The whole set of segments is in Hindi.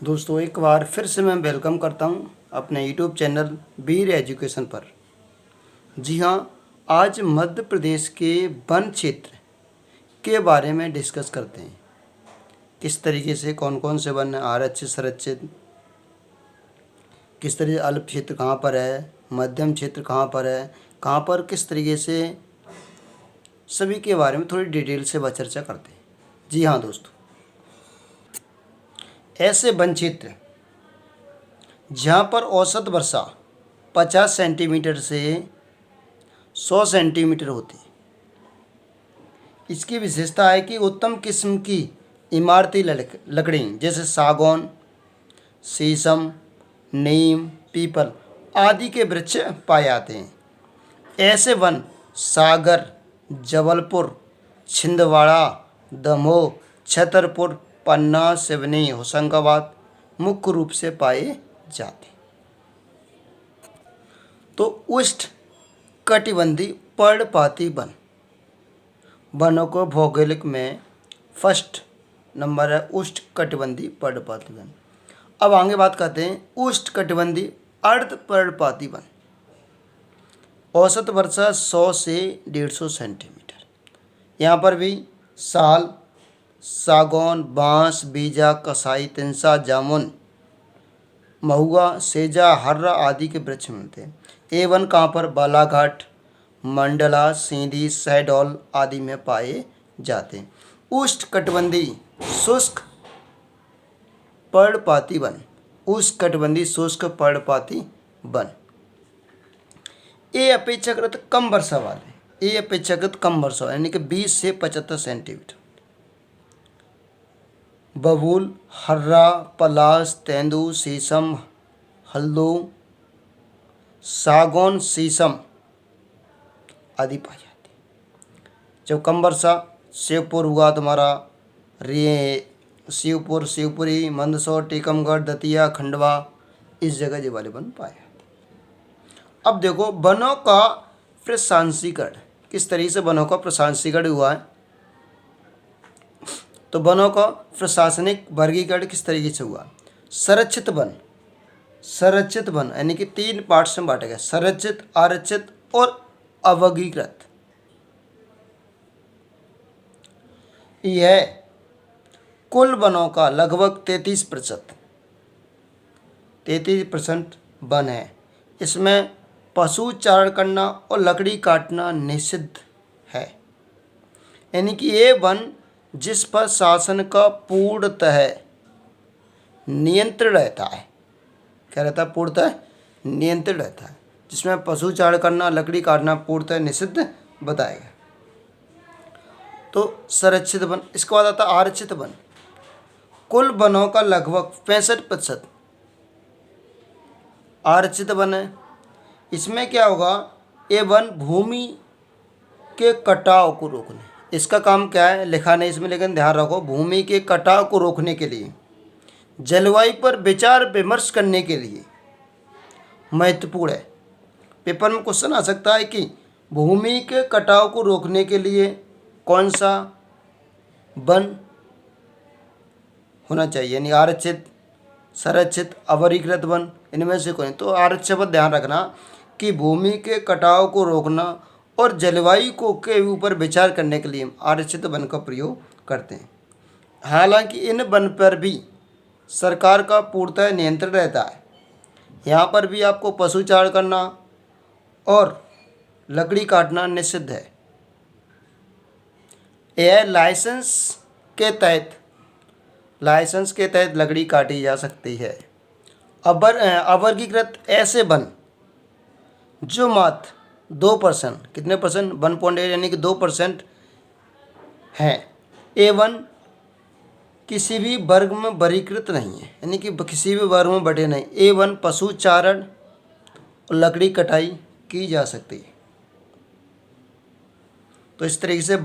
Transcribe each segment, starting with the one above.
दोस्तों एक बार फिर से मैं वेलकम करता हूं अपने यूट्यूब चैनल वीर एजुकेशन पर। जी हाँ, आज मध्य प्रदेश के वन क्षेत्र के बारे में डिस्कस करते हैं। किस तरीके से कौन कौन से वन आरक्षित संरक्षित, किस तरह से अल्प क्षेत्र कहाँ पर है, मध्यम क्षेत्र कहाँ पर है, कहाँ पर किस तरीके से, सभी के बारे में थोड़ी डिटेल से चर्चा करते हैं। जी हाँ दोस्तों, ऐसे वन क्षेत्र जहाँ पर औसत वर्षा 50 सेंटीमीटर से 100 सेंटीमीटर होती है। इसकी विशेषता है कि उत्तम किस्म की इमारती लकड़ी जैसे सागौन, शीशम, नीम, पीपल आदि के वृक्ष पाए जाते हैं। ऐसे वन सागर, जबलपुर, छिंदवाड़ा, दमोह, छतरपुर, पन्ना, सिवनी, होशंगाबाद मुख्य रूप से पाए जाते हैं। तो उष्ण कटिबंधीय पर्णपाती वन, वनों को भौगोलिक में फर्स्ट नंबर है उष्ण कटिबंधीय पर्णपाती वन। अब आगे बात करते हैं उष्ण कटिबंधीय अर्ध पर्णपाती वन। औसत वर्षा 100 से 150 सेंटीमीटर। यहाँ पर भी साल, सागौन, बांस, बीजा, कसाई, तिनसा, जामुन, महुआ, सेजा, हर्रा आदि के वृक्ष मिलते हैं। ये वन कहाँ पर? बालाघाट, मंडला, सीधी, शहडोल आदि में पाए जाते हैं। उष्ण कटिबंधीय शुष्क पर्णपाती वन, उष्ण कटिबंधीय शुष्क पर्णपाती वन, ये अपेक्षाकृत कम वर्षा वाले, ये अपेक्षाकृत कम वर्षा यानी कि 20 से 75 सेंटीमीटर। बबूल, हर्रा, पलाश, तेंदू, शीशम, हल्दू, सागौन, शीशम आदि पाई जाती है। जब कम वर्षा, शिवपुर हुआ तुम्हारा, शिवपुर, शिवपुरी, मंदसौर, टीकमगढ़, दतिया, खंडवा, इस जगह ये वाले वन पाए जाते हैं। अब देखो वनों का प्रशांतीकरण, किस तरीके से वनों का प्रशांतीकरण हुआ है। तो वनों का प्रशासनिक वर्गीकरण किस तरीके से हुआ? संरक्षित वन, संरक्षित वन यानी कि 3 पार्ट्स में बांटा गया: संरक्षित, आरक्षित और अवर्गीकृत। यह कुल वनों का लगभग 33% वन है। इसमें पशु चारण करना और लकड़ी काटना निषिद्ध है, यानी कि ये वन जिस पर शासन का पूर्णतः नियंत्रण रहता है। क्या रहता है? पूर्णतः नियंत्रण रहता है, जिसमें पशु चारण करना, लकड़ी काटना पूर्णतः निषिद्ध बताया गया। तो संरक्षित वन। इसके बाद आता है आरक्षित वन। कुल वनों का लगभग 65% आरक्षित वन है। इसमें क्या होगा? ये वन भूमि के कटाव को रोकने, इसका काम क्या है लिखा नहीं इसमें, लेकिन ध्यान रखो, भूमि के कटाव को रोकने के लिए, जलवायु पर विचार विमर्श करने के लिए महत्वपूर्ण है। पेपर में क्वेश्चन आ सकता है कि भूमि के कटाव को रोकने के लिए कौन सा वन होना चाहिए, यानी आरक्षित, संरक्षित, अवर्गीकृत वन, इनमें से कोई। तो आरक्षित पर ध्यान रखना कि भूमि के कटाव को रोकना और जलवायु को के ऊपर विचार करने के लिए आरक्षित वन का प्रयोग करते हैं। हालांकि इन वन पर भी सरकार का पूर्णतः नियंत्रण रहता है। यहाँ पर भी आपको पशु चारण करना और लकड़ी काटना निषिद्ध है। यह लाइसेंस के तहत लकड़ी काटी जा सकती है। अवर्गीकृत ऐसे वन जो मात्र 2%, कितने परसेंट? 1.8 यानी कि 2% हैं। ए वन किसी भी वर्ग में वर्गीकृत नहीं है, यानी कि किसी भी वर्ग में बटे नहीं। ए वन पशु चारण और लकड़ी कटाई की जा सकती है। तो इस तरीके से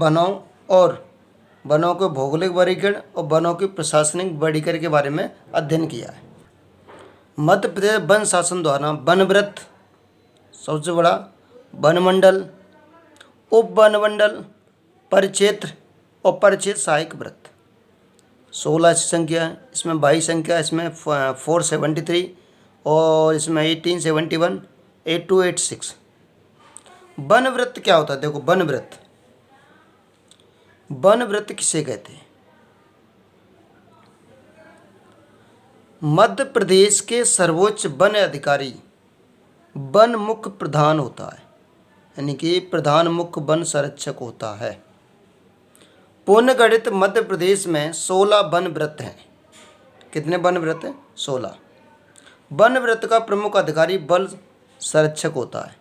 वनों के भौगोलिक वर्गीकरण और वनों के प्रशासनिक वर्गीकरण के बारे में अध्ययन किया है। मध्य प्रदेश वन शासन द्वारा वनवृत्त, सबसे बड़ा वनमंडल, उप वनमंडल, परिक्षेत्र और परिक्षेत्र सहायक वृत्त 16 अच्छी संख्या है, इसमें 22 संख्या, इसमें 473 और इसमें 1871, 8286। वन व्रत क्या होता है? देखो वन व्रत, वन व्रत किसे कहते हैं? मध्य प्रदेश के सर्वोच्च वन अधिकारी वन मुख्य प्रधान होता है, यानी कि प्रधान मुख्य वन संरक्षक होता है। पुनर्गठित मध्य प्रदेश में 16 वन व्रत हैं। कितने वन व्रत हैं? 16। वन व्रत का प्रमुख अधिकारी वन संरक्षक होता है।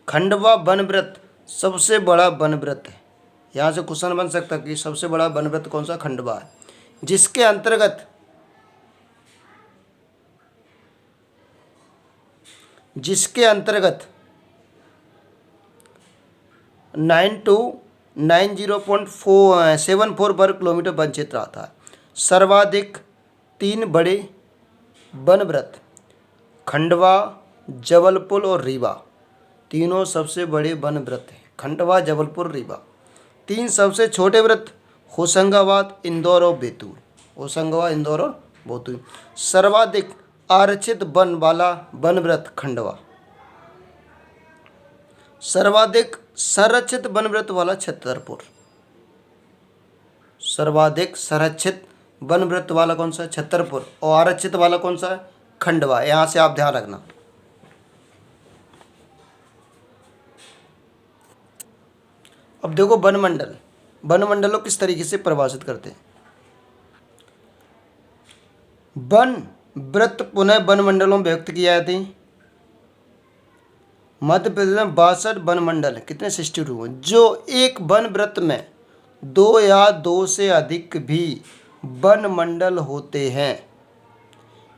खंडवा वन व्रत सबसे बड़ा वन व्रत है। यहाँ से क्वेश्चन बन सकता है कि सबसे बड़ा वन व्रत कौन सा? खंडवा है, जिसके अंतर्गत 9290.74 वर्ग किलोमीटर वन क्षेत्र आता है। सर्वाधिक 3 बड़े वन व्रत खंडवा, जबलपुर और रीवा, तीनों सबसे बड़े वन व्रत हैं। खंडवा, जबलपुर, रीवा। 3 सबसे छोटे व्रत होशंगाबाद, इंदौर और बैतूल। होशंगाबाद, इंदौर और बैतूल। सर्वाधिक आरक्षित वन वाला वन व्रत खंडवा। सर्वाधिक संरक्षित वन व्रत वाला छतरपुर। सर्वाधिक संरक्षित वन व्रत वाला कौन सा? छतरपुर। और आरक्षित वाला कौन सा है? खंडवा। यहाँ से आप ध्यान रखना। अब देखो वनमंडल, वनमंडलों किस तरीके से परिभाषित करते हैं। वन व्रत पुनः वनमंडलों में व्यक्त किया जाते हैं। मध्य प्रदेश में 62 वनमंडल, कितने? 62, जो एक वन व्रत में 2 या 2 से अधिक भी वनमंडल होते हैं।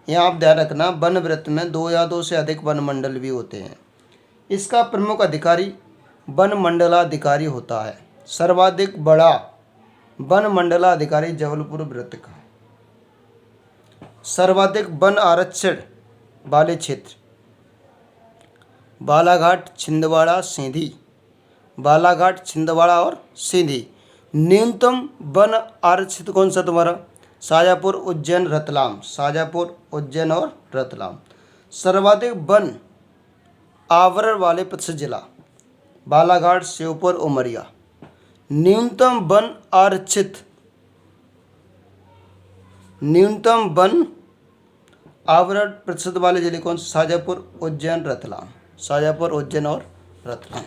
यहाँ आप ध्यान रखना, वन व्रत में 2 या 2 से अधिक वनमंडल भी होते हैं। इसका प्रमुख अधिकारी वनमंडलाधिकारी होता है। सर्वाधिक बड़ा वनमंडलाधिकारी जबलपुर व्रत का। सर्वाधिक वन आरक्षण वाले क्षेत्र बालाघाट, छिंदवाड़ा, सीधी। बालाघाट, छिंदवाड़ा और सीधी। न्यूनतम वन आरक्षित कौन सा तुम्हारा? शाजापुर, उज्जैन, रतलाम। शाजापुर, उज्जैन और रतलाम। सर्वाधिक वन आवरण वाले प्रतिशत जिला बालाघाट, श्योपुर, उमरिया। न्यूनतम वन आरक्षित, न्यूनतम वन आवरण प्रतिशत वाले जिले कौन से? शाजापुर, उज्जैन, रतलाम। शाजापुर, उज्जैन और रतलाम।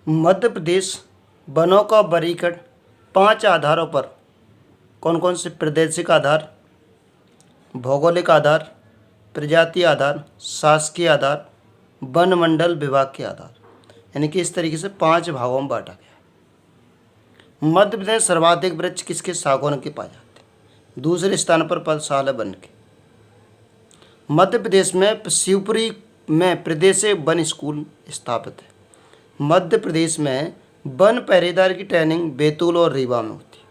मध्य प्रदेश वनों का वर्गीकरण 5 आधारों पर, कौन कौन से? प्रादेशिक आधार, भौगोलिक आधार, प्रजाति आधार, शासकीय आधार, वन मंडल विभाग के आधार, यानी कि इस तरीके से 5 भागों में बांटा गया है। मध्य प्रदेश सर्वाधिक वृक्ष किसके? सागौन के पाए जाते हैं। दूसरे स्थान पर पलसाल है वन के। मध्य प्रदेश में शिवपुरी में प्रदेशीय वन स्कूल स्थापित है। मध्य प्रदेश में वन पहरेदार की ट्रेनिंग बैतूल और रीवा में होती है।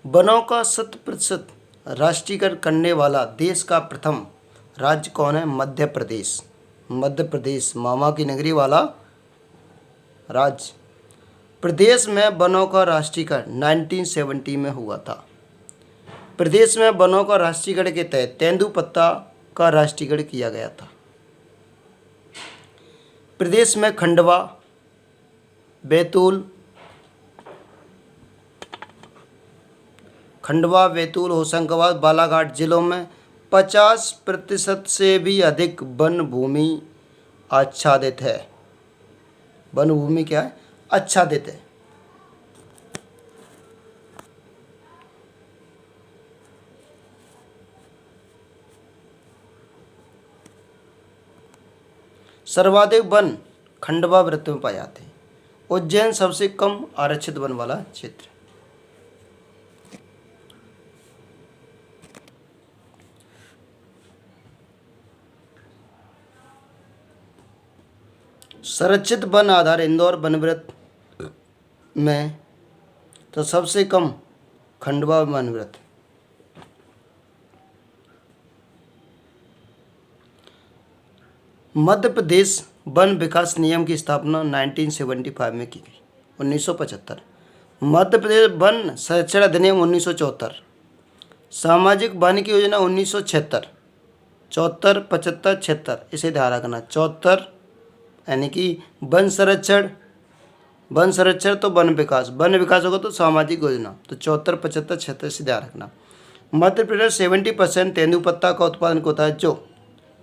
वनों का 100% राष्ट्रीयकरण करने वाला देश का प्रथम राज्य कौन है? मध्य प्रदेश। मध्य प्रदेश मामा की नगरी वाला राज्य। प्रदेश में वनों का राष्ट्रीयकरण 1970 में हुआ था। प्रदेश में वनों का राष्ट्रीयकरण के तहत तेंदुपत्ता का राष्ट्रीयकरण किया गया था। प्रदेश में खंडवा, बैतूल, होशंगाबाद, बालाघाट जिलों में 50% से भी अधिक वन भूमि आच्छादित है। वन भूमि क्या है? आच्छादित है। सर्वाधिक वन खंडवा वृत्त में पाए जाते हैं। उज्जैन सबसे कम आरक्षित वन वाला क्षेत्र। संरक्षित वन आधार इंदौर वन वृत्त में तो सबसे कम खंडवा वन वृत्त। मध्य प्रदेश वन विकास नियम की स्थापना 1975 में की गई। 1975 मध्य प्रदेश वन संरक्षण अधिनियम 1974, सामाजिक वानिकी योजना 1976, 74, 75, 76, इसे ध्यान रखना। 74 यानी कि वन संरक्षण तो वन विकास होगा तो सामाजिक योजना, तो 74, 75, 76 से ध्यान रखना। मध्य प्रदेश 70% तेंदुपत्ता का उत्पादन होता है, जो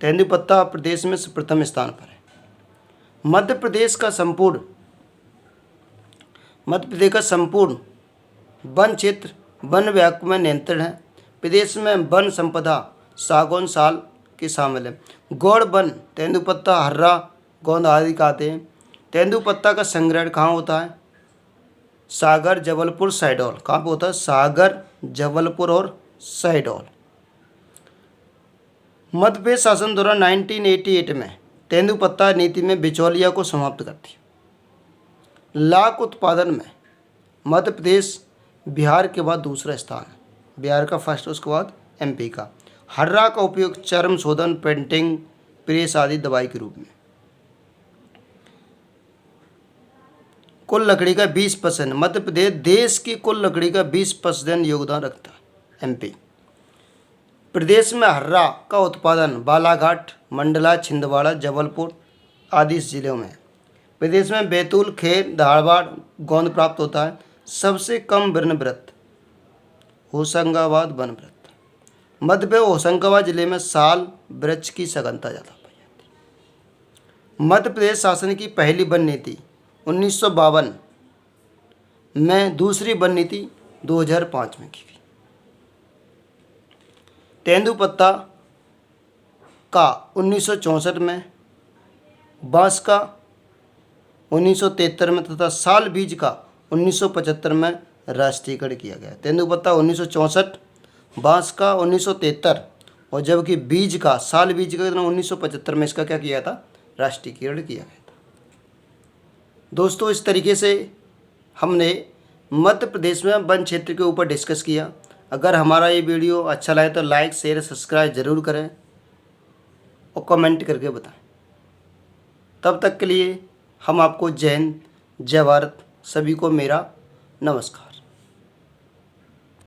तेंदुपत्ता प्रदेश में प्रथम स्थान पर है। मध्य प्रदेश का संपूर्ण वन क्षेत्र वन विभाग में नियंत्रण है। प्रदेश में वन संपदा सागौन साल के शामिल है। गौड़ वन तेंदुपत्ता, हर्रा, गोंद आदि का आते हैं। तेंदुपत्ता का संग्रहण कहाँ होता है? सागर, जबलपुर, शहडोल। कहाँ पे होता है? सागर, जबलपुर और शहडोल। मध्य प्रदेश शासन द्वारा 1988 में तेंदुपत्ता नीति में बिचौलिया को समाप्त कर दिया। लाख उत्पादन में मध्य प्रदेश बिहार के बाद दूसरा स्थान है। बिहार का फर्स्ट, उसके बाद एमपी का। हर्रा का उपयोग चर्म शोधन, पेंटिंग प्रेस आदि दवाई के रूप में। कुल लकड़ी का 20%, मध्य प्रदेश देश की कुल लकड़ी का 20% योगदान रखता है। एमपी प्रदेश में हर्रा का उत्पादन बालाघाट, मंडला, छिंदवाड़ा, जबलपुर आदि जिलों में है। प्रदेश में बैतूल, खेर, धारवाड़, गोंद प्राप्त होता है। सबसे कम वनवृत्त होशंगाबाद वनवृत्त। मध्य प्रदेश होशंगाबाद जिले में साल वृक्ष की सघनता ज़्यादा पाई जाती है। मध्य प्रदेश शासन की पहली वन नीति 1952 में, दूसरी वन नीति 2005 में की गई। तेंदुपत्ता का 1964 में, बांस का 1973 में तथा साल बीज का 1975 में राष्ट्रीयकरण किया गया। तेंदुपत्ता 1964, बांस का 1973 और जबकि बीज का, साल बीज का 1975 में इसका क्या किया था? राष्ट्रीयकरण किया गया था। दोस्तों, इस तरीके से हमने मध्य प्रदेश में वन क्षेत्र के ऊपर डिस्कस किया। अगर हमारा ये वीडियो अच्छा लगे तो लाइक, शेयर, सब्सक्राइब जरूर करें और कमेंट करके बताएं। तब तक के लिए हम आपको जय हिंद, जय भारत, सभी को मेरा नमस्कार।